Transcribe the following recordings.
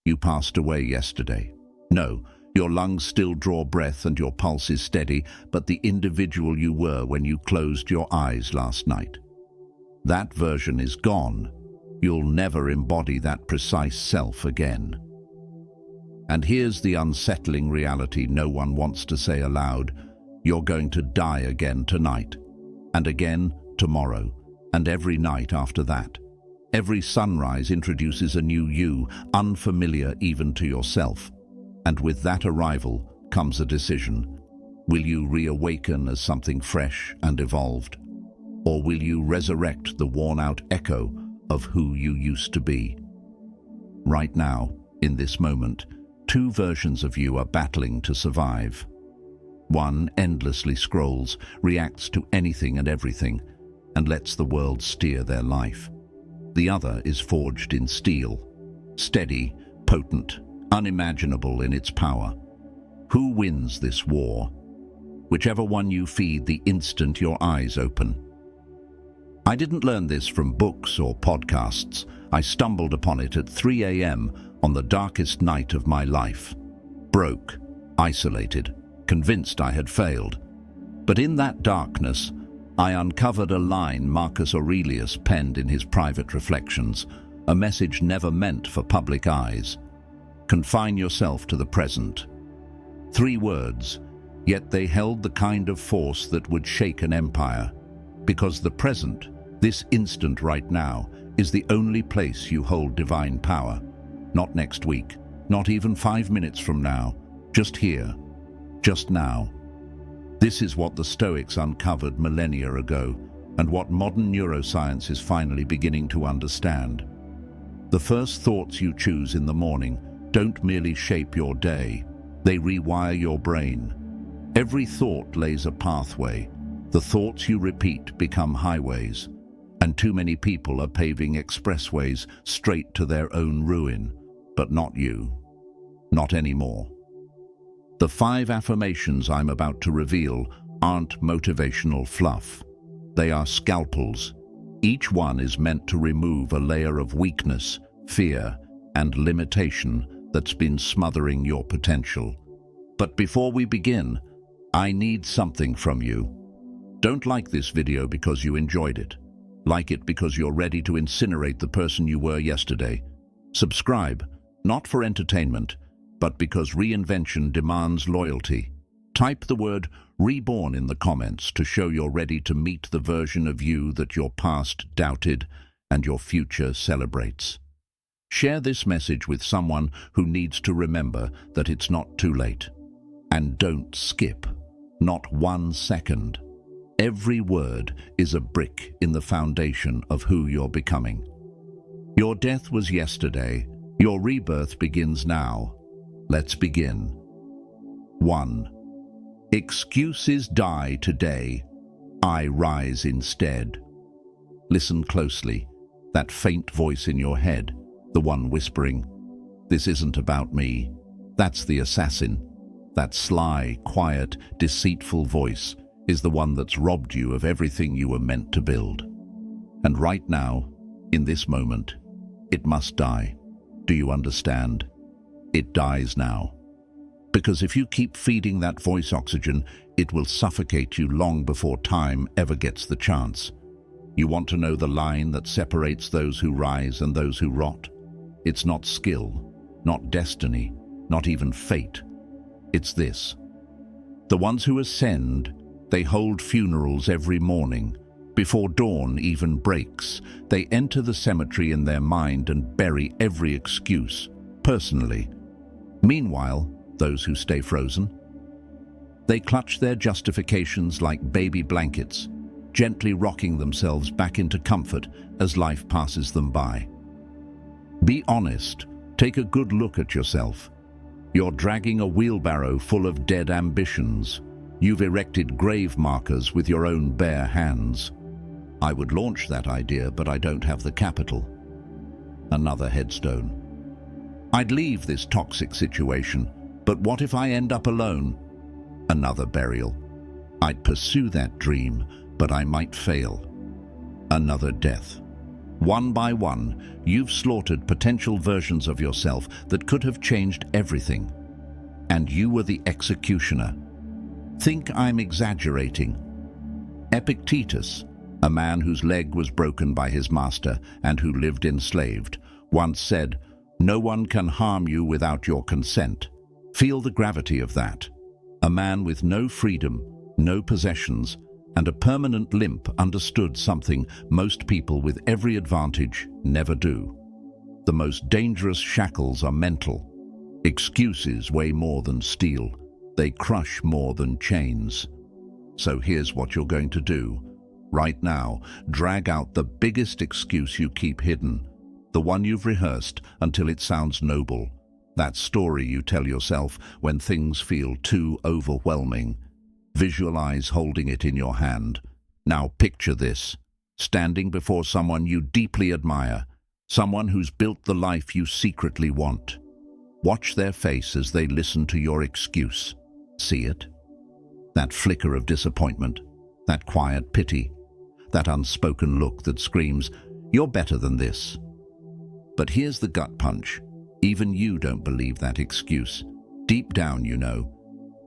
You passed away yesterday. No, your lungs still draw breath and your pulse is steady, but the individual you were when you closed your eyes last night. That version is gone. You'll never embody that precise self again. And here's the unsettling reality no one wants to say aloud. You're going to die again tonight, and again tomorrow, and every night after that. Every sunrise introduces a new you, unfamiliar even to yourself. And with that arrival comes a decision. Will you reawaken as something fresh and evolved? Or will you resurrect the worn-out echo of who you used to be? Right now, in this moment, two versions of you are battling to survive. One endlessly scrolls, reacts to anything and everything, and lets the world steer their life. The other is forged in steel, steady, potent, unimaginable in its power. Who wins this war? Whichever one you feed the instant your eyes open. I didn't learn this from books or podcasts. I stumbled upon it at 3 a.m. on the darkest night of my life. Broke, isolated, convinced I had failed. But in that darkness, I uncovered a line Marcus Aurelius penned in his private reflections, a message never meant for public eyes. Confine yourself to the present. 3 words, yet they held the kind of force that would shake an empire. Because the present, this instant right now, is the only place you hold divine power. Not next week, not even 5 minutes from now, just here, just now. This is what the Stoics uncovered millennia ago, and what modern neuroscience is finally beginning to understand. The first thoughts you choose in the morning don't merely shape your day, they rewire your brain. Every thought lays a pathway. The thoughts you repeat become highways, and too many people are paving expressways straight to their own ruin. But not you. Not anymore. The 5 affirmations I'm about to reveal aren't motivational fluff. They are scalpels. Each one is meant to remove a layer of weakness, fear, and limitation that's been smothering your potential. But before we begin, I need something from you. Don't like this video because you enjoyed it. Like it because you're ready to incinerate the person you were yesterday. Subscribe, not for entertainment, but because reinvention demands loyalty. Type the word reborn in the comments to show you're ready to meet the version of you that your past doubted and your future celebrates. Share this message with someone who needs to remember that it's not too late. And don't skip, not 1 second. Every word is a brick in the foundation of who you're becoming. Your death was yesterday. Your rebirth begins now. Let's begin. 1. Excuses die today. I rise instead. Listen closely. That faint voice in your head, the one whispering, "This isn't about me." That's the assassin. That sly, quiet, deceitful voice is the one that's robbed you of everything you were meant to build. And right now, in this moment, it must die. Do you understand? It dies now. Because if you keep feeding that voice oxygen, it will suffocate you long before time ever gets the chance. You want to know the line that separates those who rise and those who rot? It's not skill, not destiny, not even fate. It's this. The ones who ascend, they hold funerals every morning. Before dawn even breaks, they enter the cemetery in their mind and bury every excuse, personally. Meanwhile, those who stay frozen, they clutch their justifications like baby blankets, gently rocking themselves back into comfort as life passes them by. Be honest. Take a good look at yourself. You're dragging a wheelbarrow full of dead ambitions. You've erected grave markers with your own bare hands. I would launch that idea, but I don't have the capital. Another headstone. I'd leave this toxic situation, but what if I end up alone? Another burial. I'd pursue that dream, but I might fail. Another death. One by one, you've slaughtered potential versions of yourself that could have changed everything. And you were the executioner. Think I'm exaggerating. Epictetus, a man whose leg was broken by his master and who lived enslaved, once said, "No one can harm you without your consent." Feel the gravity of that. A man with no freedom, no possessions, and a permanent limp understood something most people with every advantage never do. The most dangerous shackles are mental. Excuses weigh more than steel. They crush more than chains. So here's what you're going to do. Right now, drag out the biggest excuse you keep hidden, the one you've rehearsed until it sounds noble. That story you tell yourself when things feel too overwhelming. Visualize holding it in your hand. Now picture this, standing before someone you deeply admire, someone who's built the life you secretly want. Watch their face as they listen to your excuse. See it? That flicker of disappointment, that quiet pity, that unspoken look that screams, "You're better than this." But here's the gut punch. Even you don't believe that excuse. Deep down, you know,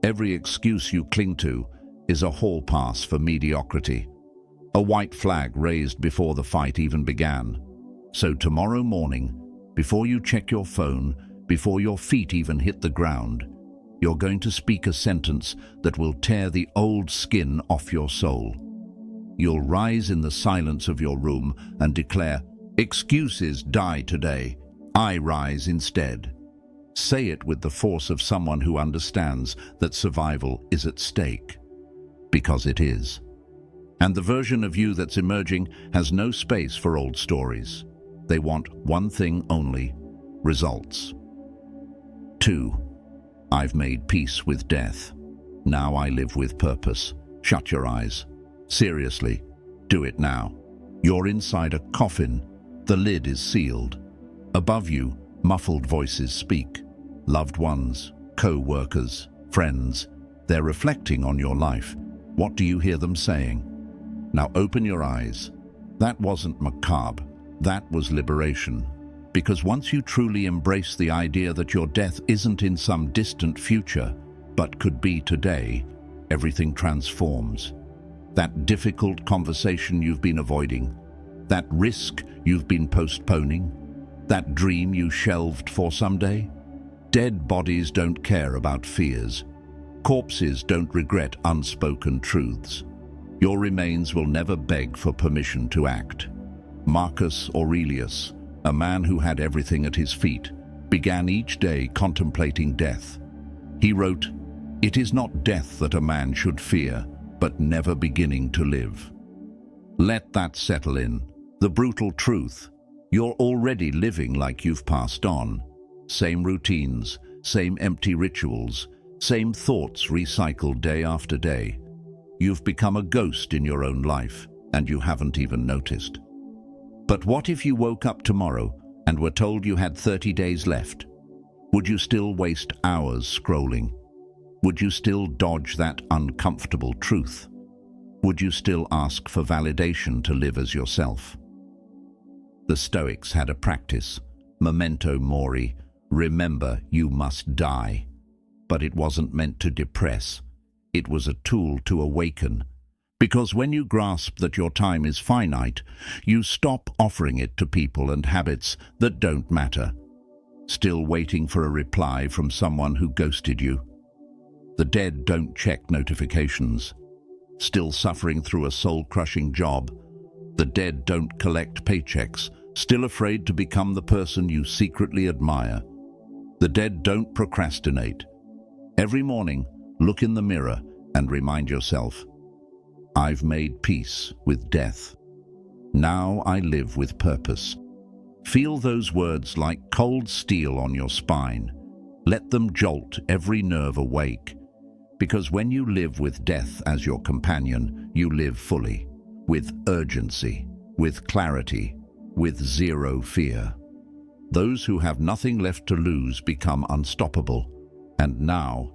every excuse you cling to is a hall pass for mediocrity, a white flag raised before the fight even began. So tomorrow morning, before you check your phone, before your feet even hit the ground, you're going to speak a sentence that will tear the old skin off your soul. You'll rise in the silence of your room and declare, "Excuses die today. I rise instead." Say it with the force of someone who understands that survival is at stake. Because it is. And the version of you that's emerging has no space for old stories. They want one thing only: results. 2. I've made peace with death. Now I live with purpose. Shut your eyes. Seriously, do it now. You're inside a coffin. The lid is sealed. Above you, muffled voices speak. Loved ones, co-workers, friends. They're reflecting on your life. What do you hear them saying? Now open your eyes. That wasn't macabre. That was liberation. Because once you truly embrace the idea that your death isn't in some distant future, but could be today, everything transforms. That difficult conversation you've been avoiding, that risk you've been postponing, that dream you shelved for someday. Dead bodies don't care about fears. Corpses don't regret unspoken truths. Your remains will never beg for permission to act. Marcus Aurelius, a man who had everything at his feet, began each day contemplating death. He wrote, "It is not death that a man should fear, but never beginning to live." Let that settle in. The brutal truth. You're already living like you've passed on. Same routines, same empty rituals, same thoughts recycled day after day. You've become a ghost in your own life, and you haven't even noticed. But what if you woke up tomorrow and were told you had 30 days left? Would you still waste hours scrolling? Would you still dodge that uncomfortable truth? Would you still ask for validation to live as yourself? The Stoics had a practice, Memento Mori, remember you must die. But it wasn't meant to depress. It was a tool to awaken. Because when you grasp that your time is finite, you stop offering it to people and habits that don't matter. Still waiting for a reply from someone who ghosted you. The dead don't check notifications. Still suffering through a soul-crushing job. The dead don't collect paychecks, still afraid to become the person you secretly admire. The dead don't procrastinate. Every morning, look in the mirror and remind yourself, I've made peace with death. Now I live with purpose. Feel those words like cold steel on your spine. Let them jolt every nerve awake. Because when you live with death as your companion, you live fully, with urgency, with clarity, with zero fear. Those who have nothing left to lose become unstoppable. And now,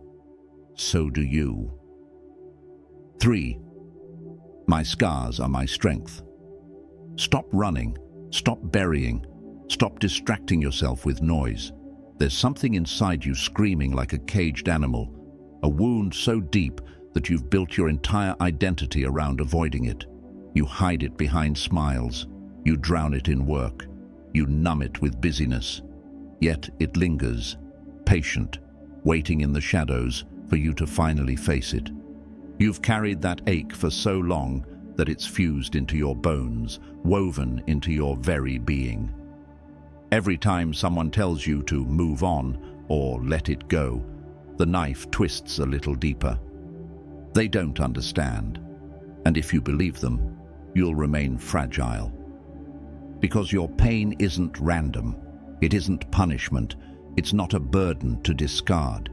so do you. 3. My scars are my strength. Stop running. Stop burying. Stop distracting yourself with noise. There's something inside you screaming like a caged animal, a wound so deep that you've built your entire identity around avoiding it. You hide it behind smiles. You drown it in work. You numb it with busyness. Yet it lingers, patient, waiting in the shadows for you to finally face it. You've carried that ache for so long that it's fused into your bones, woven into your very being. Every time someone tells you to move on or let it go, the knife twists a little deeper. They don't understand, and if you believe them, you'll remain fragile. Because your pain isn't random, it isn't punishment, it's not a burden to discard.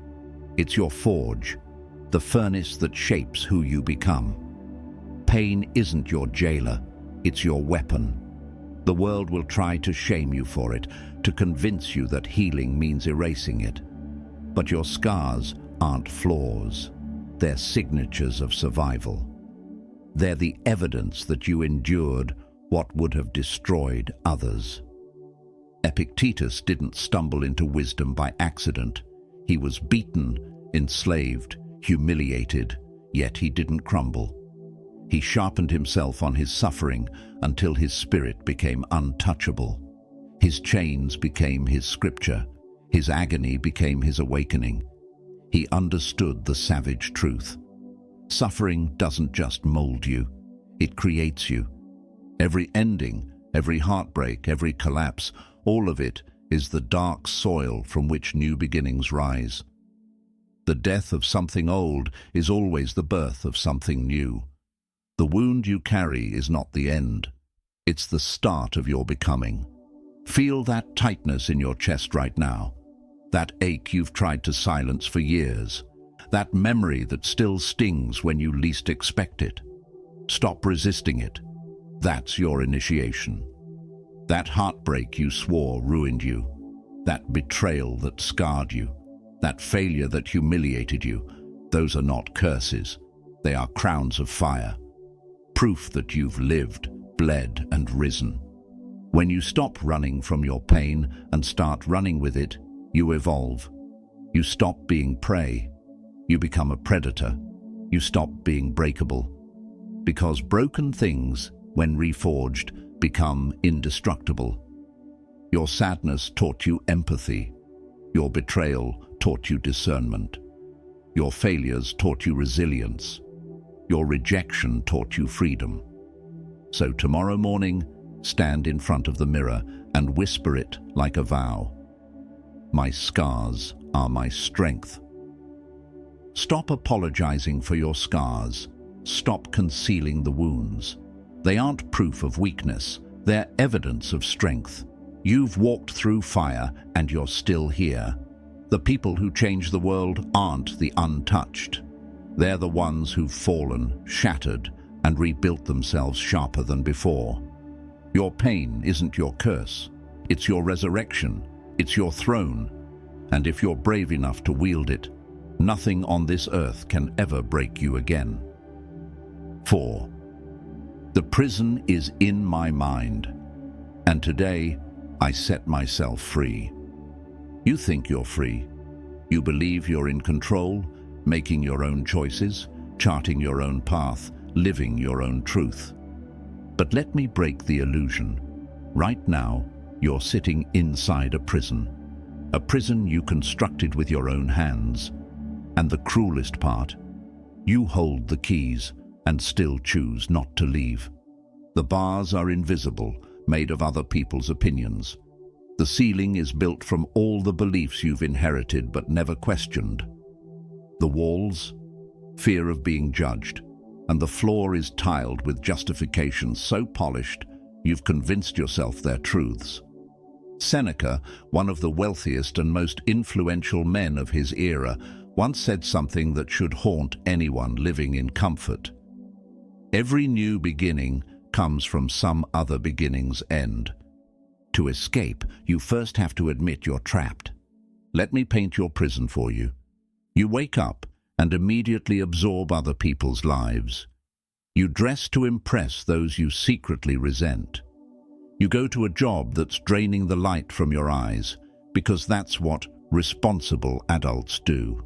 It's your forge, the furnace that shapes who you become. Pain isn't your jailer, it's your weapon. The world will try to shame you for it, to convince you that healing means erasing it. But your scars aren't flaws, they're signatures of survival. They're the evidence that you endured what would have destroyed others. Epictetus didn't stumble into wisdom by accident. He was beaten, enslaved, humiliated, yet he didn't crumble. He sharpened himself on his suffering until his spirit became untouchable. His chains became his scripture. His agony became his awakening. He understood the savage truth. Suffering doesn't just mold you, it creates you. Every ending, every heartbreak, every collapse, all of it is the dark soil from which new beginnings rise. The death of something old is always the birth of something new. The wound you carry is not the end. It's the start of your becoming. Feel that tightness in your chest right now. That ache you've tried to silence for years. That memory that still stings when you least expect it. Stop resisting it. That's your initiation. That heartbreak you swore ruined you. That betrayal that scarred you. That failure that humiliated you. Those are not curses. They are crowns of fire. Proof that you've lived, bled, and risen. When you stop running from your pain and start running with it, you evolve. You stop being prey. You become a predator. You stop being breakable. Because broken things, when reforged, become indestructible. Your sadness taught you empathy. Your betrayal taught you discernment. Your failures taught you resilience. Your rejection taught you freedom. So tomorrow morning, stand in front of the mirror and whisper it like a vow. My scars are my strength. Stop apologizing for your scars. Stop concealing the wounds. They aren't proof of weakness. They're evidence of strength. You've walked through fire and you're still here. The people who change the world aren't the untouched. They're the ones who've fallen, shattered, and rebuilt themselves sharper than before. Your pain isn't your curse. It's your resurrection. It's your throne. And if you're brave enough to wield it, nothing on this earth can ever break you again. 4. The prison is in my mind, and today I set myself free. You think you're free. You believe you're in control, making your own choices, charting your own path, living your own truth. But let me break the illusion. Right now, you're sitting inside a prison you constructed with your own hands. And the cruelest part, you hold the keys and still choose not to leave. The bars are invisible, made of other people's opinions. The ceiling is built from all the beliefs you've inherited but never questioned. The walls, fear of being judged, and the floor is tiled with justifications so polished you've convinced yourself they're truths. Seneca, one of the wealthiest and most influential men of his era, once said something that should haunt anyone living in comfort. Every new beginning comes from some other beginning's end. To escape, you first have to admit you're trapped. Let me paint your prison for you. You wake up and immediately absorb other people's lives. You dress to impress those you secretly resent. You go to a job that's draining the light from your eyes, because that's what responsible adults do.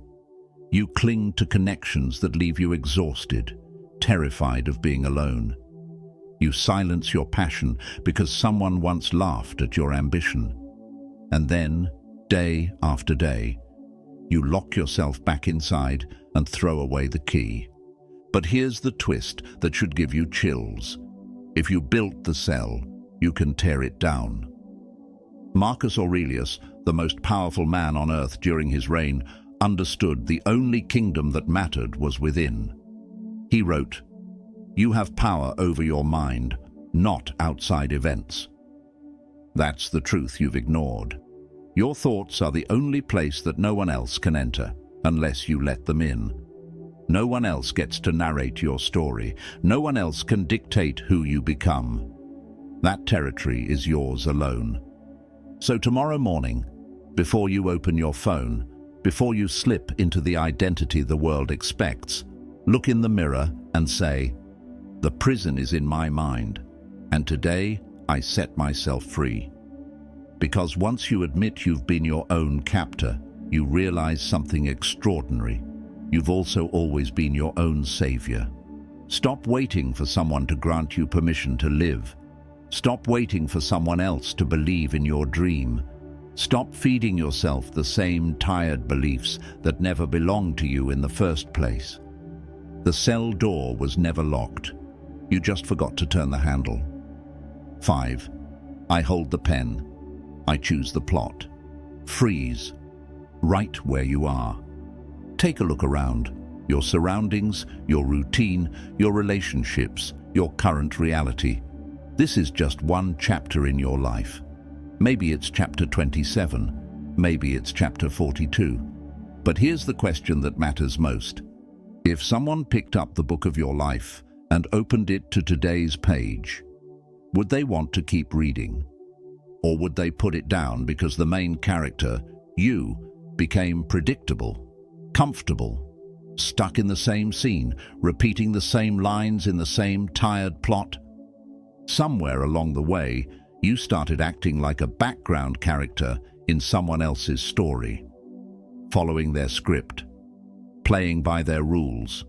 You cling to connections that leave you exhausted, terrified of being alone. You silence your passion because someone once laughed at your ambition. And then, day after day, you lock yourself back inside and throw away the key. But here's the twist that should give you chills. If you built the cell, you can tear it down. Marcus Aurelius, the most powerful man on earth during his reign, understood the only kingdom that mattered was within. He wrote, "You have power over your mind, not outside events." That's the truth you've ignored. Your thoughts are the only place that no one else can enter, unless you let them in. No one else gets to narrate your story. No one else can dictate who you become. That territory is yours alone. So tomorrow morning, before you open your phone, before you slip into the identity the world expects, look in the mirror and say, "The prison is in my mind, and today I set myself free." Because once you admit you've been your own captor, you realize something extraordinary. You've also always been your own savior. Stop waiting for someone to grant you permission to live. Stop waiting for someone else to believe in your dream. Stop feeding yourself the same tired beliefs that never belonged to you in the first place. The cell door was never locked. You just forgot to turn the handle. 5. I hold the pen. I choose the plot. Freeze. Right where you are. Take a look around. Your surroundings, your routine, your relationships, your current reality. This is just one chapter in your life. Maybe it's chapter 27. Maybe it's chapter 42. But here's the question that matters most. If someone picked up the book of your life and opened it to today's page, would they want to keep reading? Or would they put it down because the main character, you, became predictable, comfortable, stuck in the same scene, repeating the same lines in the same tired plot? Somewhere along the way, you started acting like a background character in someone else's story, following their script, playing by their rules,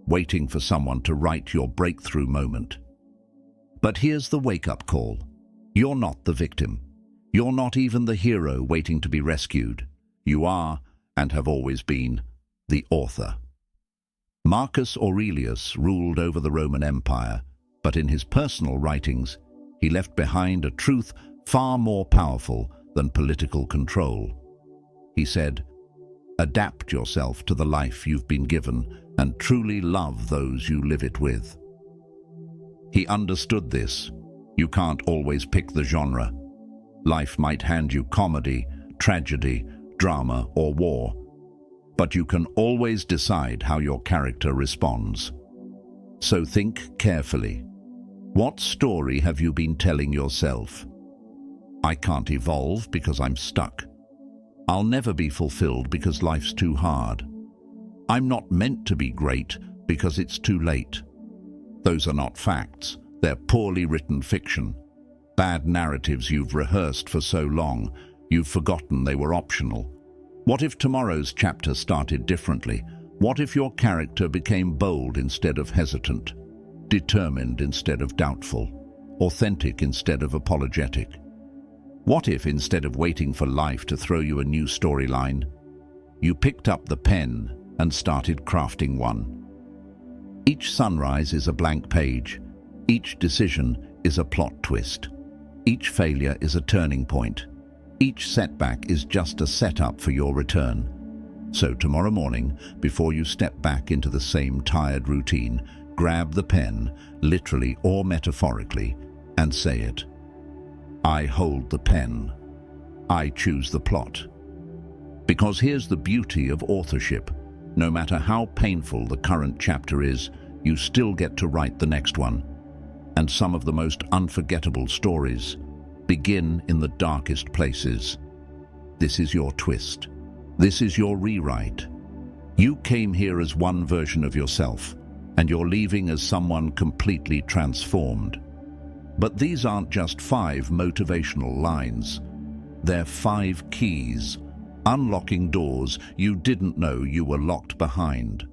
waiting for someone to write your breakthrough moment. But here's the wake-up call. You're not the victim. You're not even the hero waiting to be rescued. You are, and have always been, the author. Marcus Aurelius ruled over the Roman Empire, but in his personal writings, he left behind a truth far more powerful than political control. He said, "Adapt yourself to the life you've been given and truly love those you live it with." He understood this. You can't always pick the genre. Life might hand you comedy, tragedy, drama, or war. But you can always decide how your character responds. So think carefully. What story have you been telling yourself? I can't evolve because I'm stuck. I'll never be fulfilled because life's too hard. I'm not meant to be great because it's too late. Those are not facts. They're poorly written fiction. Bad narratives you've rehearsed for so long, you've forgotten they were optional. What if tomorrow's chapter started differently? What if your character became bold instead of hesitant, determined instead of doubtful, authentic instead of apologetic? What if, instead of waiting for life to throw you a new storyline, you picked up the pen and started crafting one? Each sunrise is a blank page. Each decision is a plot twist. Each failure is a turning point. Each setback is just a setup for your return. So tomorrow morning, before you step back into the same tired routine, grab the pen, literally or metaphorically, and say it. I hold the pen. I choose the plot. Because here's the beauty of authorship. No matter how painful the current chapter is, you still get to write the next one. And some of the most unforgettable stories begin in the darkest places. This is your twist. This is your rewrite. You came here as one version of yourself, and you're leaving as someone completely transformed. But these aren't just 5 motivational lines. They're 5 keys, unlocking doors you didn't know you were locked behind.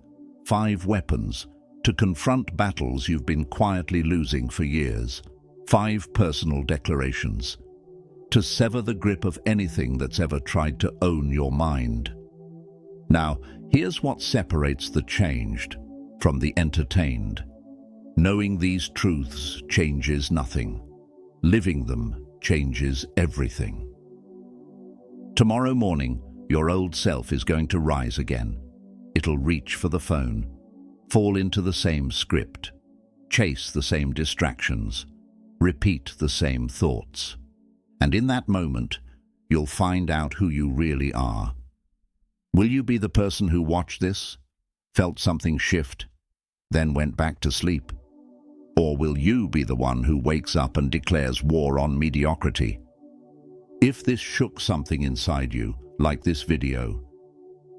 5 weapons to confront battles you've been quietly losing for years. 5 personal declarations to sever the grip of anything that's ever tried to own your mind. Now, here's what separates the changed from the entertained. Knowing these truths changes nothing. Living them changes everything. Tomorrow morning, your old self is going to rise again. It'll reach for the phone, fall into the same script, chase the same distractions, repeat the same thoughts. And in that moment, you'll find out who you really are. Will you be the person who watched this, felt something shift, then went back to sleep? Or will you be the one who wakes up and declares war on mediocrity? If this shook something inside you, like this video,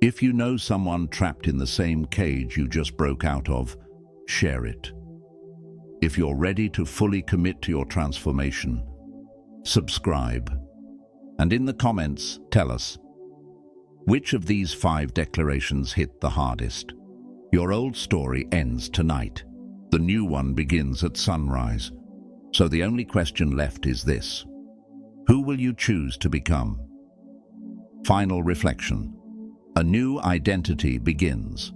if you know someone trapped in the same cage you just broke out of, share it. If you're ready to fully commit to your transformation, subscribe. And in the comments, tell us, which of these 5 declarations hit the hardest? Your old story ends tonight. The new one begins at sunrise. So the only question left is this: who will you choose to become? Final reflection. A new identity begins.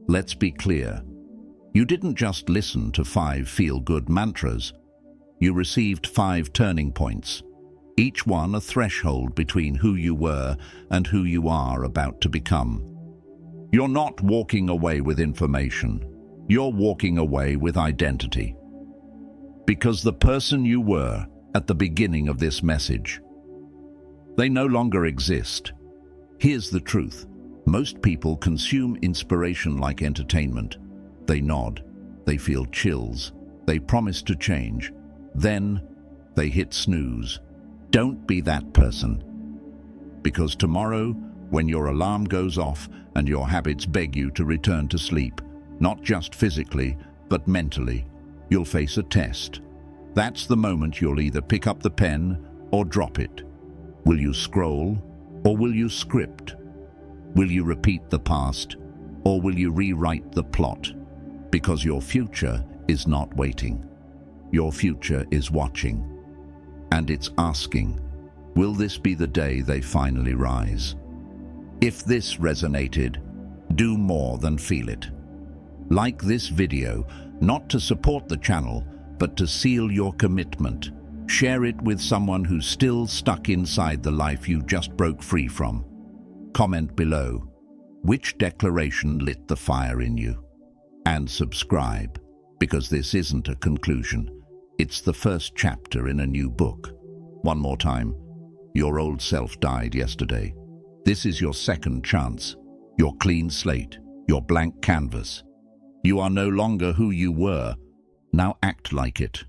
Let's be clear. You didn't just listen to 5 feel-good mantras. You received 5 turning points, each one a threshold between who you were and who you are about to become. You're not walking away with information. You're walking away with identity. Because the person you were at the beginning of this message, they no longer exist. Here's the truth. Most people consume inspiration like entertainment. They nod, they feel chills, they promise to change. Then they hit snooze. Don't be that person. Because tomorrow, when your alarm goes off and your habits beg you to return to sleep, not just physically, but mentally, you'll face a test. That's the moment you'll either pick up the pen or drop it. Will you scroll or will you script? Will you repeat the past or will you rewrite the plot? Because your future is not waiting. Your future is watching. And it's asking, will this be the day they finally rise? If this resonated, do more than feel it. Like this video, not to support the channel, but to seal your commitment. Share it with someone who's still stuck inside the life you just broke free from. Comment below, which declaration lit the fire in you? And subscribe, because this isn't a conclusion. It's the first chapter in a new book. One more time, your old self died yesterday. This is your second chance, your clean slate, your blank canvas. You are no longer who you were. Now act like it.